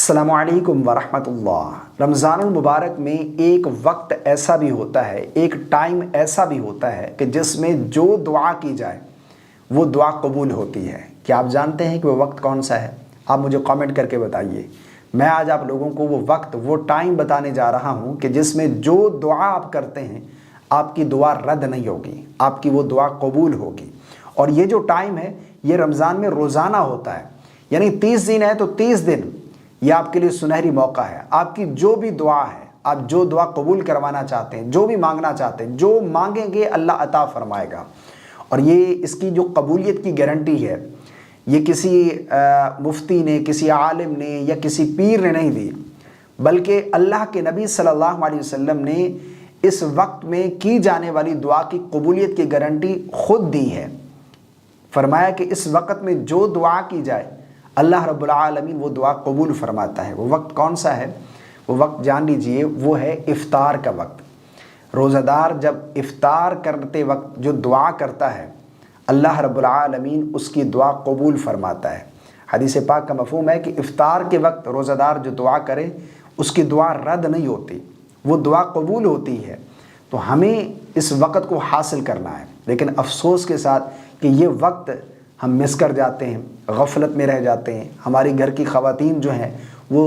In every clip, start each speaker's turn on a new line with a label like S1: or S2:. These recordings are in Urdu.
S1: السلام علیکم ورحمۃ اللہ۔ رمضان المبارک میں ایک وقت ایسا بھی ہوتا ہے، ایک ٹائم ایسا بھی ہوتا ہے کہ جس میں جو دعا کی جائے وہ دعا قبول ہوتی ہے۔ کیا آپ جانتے ہیں کہ وہ وقت کون سا ہے؟ آپ مجھے کامنٹ کر کے بتائیے۔ میں آج آپ لوگوں کو وہ وقت، وہ ٹائم بتانے جا رہا ہوں کہ جس میں جو دعا آپ کرتے ہیں آپ کی دعا رد نہیں ہوگی، آپ کی وہ دعا قبول ہوگی۔ اور یہ جو ٹائم ہے یہ رمضان میں روزانہ ہوتا ہے، یعنی 30 دن ہے تو 30 دن یہ آپ کے لیے سنہری موقع ہے۔ آپ کی جو بھی دعا ہے، آپ جو دعا قبول کروانا چاہتے ہیں، جو بھی مانگنا چاہتے ہیں، جو مانگیں گے اللہ عطا فرمائے گا۔ اور یہ اس کی جو قبولیت کی گارنٹی ہے یہ کسی مفتی نے، کسی عالم نے یا کسی پیر نے نہیں دی، بلکہ اللہ کے نبی صلی اللہ علیہ وسلم نے اس وقت میں کی جانے والی دعا کی قبولیت کی گارنٹی خود دی ہے۔ فرمایا کہ اس وقت میں جو دعا کی جائے اللہ رب العالمین وہ دعا قبول فرماتا ہے۔ وہ وقت کون سا ہے؟ وہ وقت جان لیجئے، وہ ہے افطار کا وقت۔ روزہ دار جب افطار کرتے وقت جو دعا کرتا ہے اللہ رب العالمین اس کی دعا قبول فرماتا ہے۔ حدیث پاک کا مفہوم ہے کہ افطار کے وقت روزہ دار جو دعا کرے اس کی دعا رد نہیں ہوتی، وہ دعا قبول ہوتی ہے۔ تو ہمیں اس وقت کو حاصل کرنا ہے، لیکن افسوس کے ساتھ کہ یہ وقت ہم مس کر جاتے ہیں، غفلت میں رہ جاتے ہیں۔ ہماری گھر کی خواتین جو ہیں وہ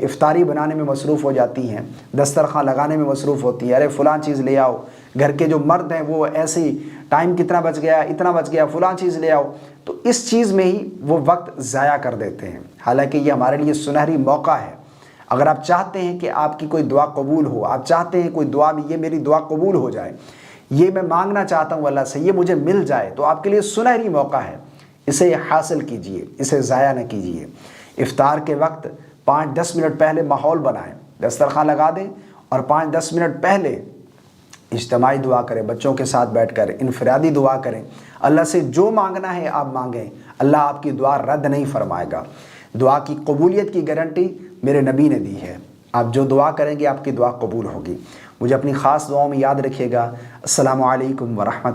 S1: افطاری بنانے میں مصروف ہو جاتی ہیں، دسترخوان لگانے میں مصروف ہوتی ہیں، ارے فلاں چیز لے آؤ۔ گھر کے جو مرد ہیں وہ ایسے ہی ٹائم کتنا بچ گیا، اتنا بچ گیا، فلاں چیز لے آؤ، تو اس چیز میں ہی وہ وقت ضائع کر دیتے ہیں۔ حالانکہ یہ ہمارے لیے سنہری موقع ہے۔ اگر آپ چاہتے ہیں کہ آپ کی کوئی دعا قبول ہو، آپ چاہتے ہیں کوئی دعا میں یہ میری دعا قبول ہو جائے، یہ میں مانگنا چاہتا ہوں اللہ سے، یہ مجھے مل جائے، تو آپ کے لیے سنہری موقع ہے، اسے حاصل کیجئے، اسے ضائع نہ کیجئے۔ افطار کے وقت 5-10 منٹ پہلے ماحول بنائیں، دسترخوان لگا دیں اور 5-10 منٹ پہلے اجتماعی دعا کریں، بچوں کے ساتھ بیٹھ کر انفرادی دعا کریں۔ اللہ سے جو مانگنا ہے آپ مانگیں، اللہ آپ کی دعا رد نہیں فرمائے گا۔ دعا کی قبولیت کی گارنٹی میرے نبی نے دی ہے۔ آپ جو دعا کریں گے آپ کی دعا قبول ہوگی۔ مجھے اپنی خاص دعاؤں میں یاد رکھیے گا۔ السلام علیکم ورحمۃ اللہ۔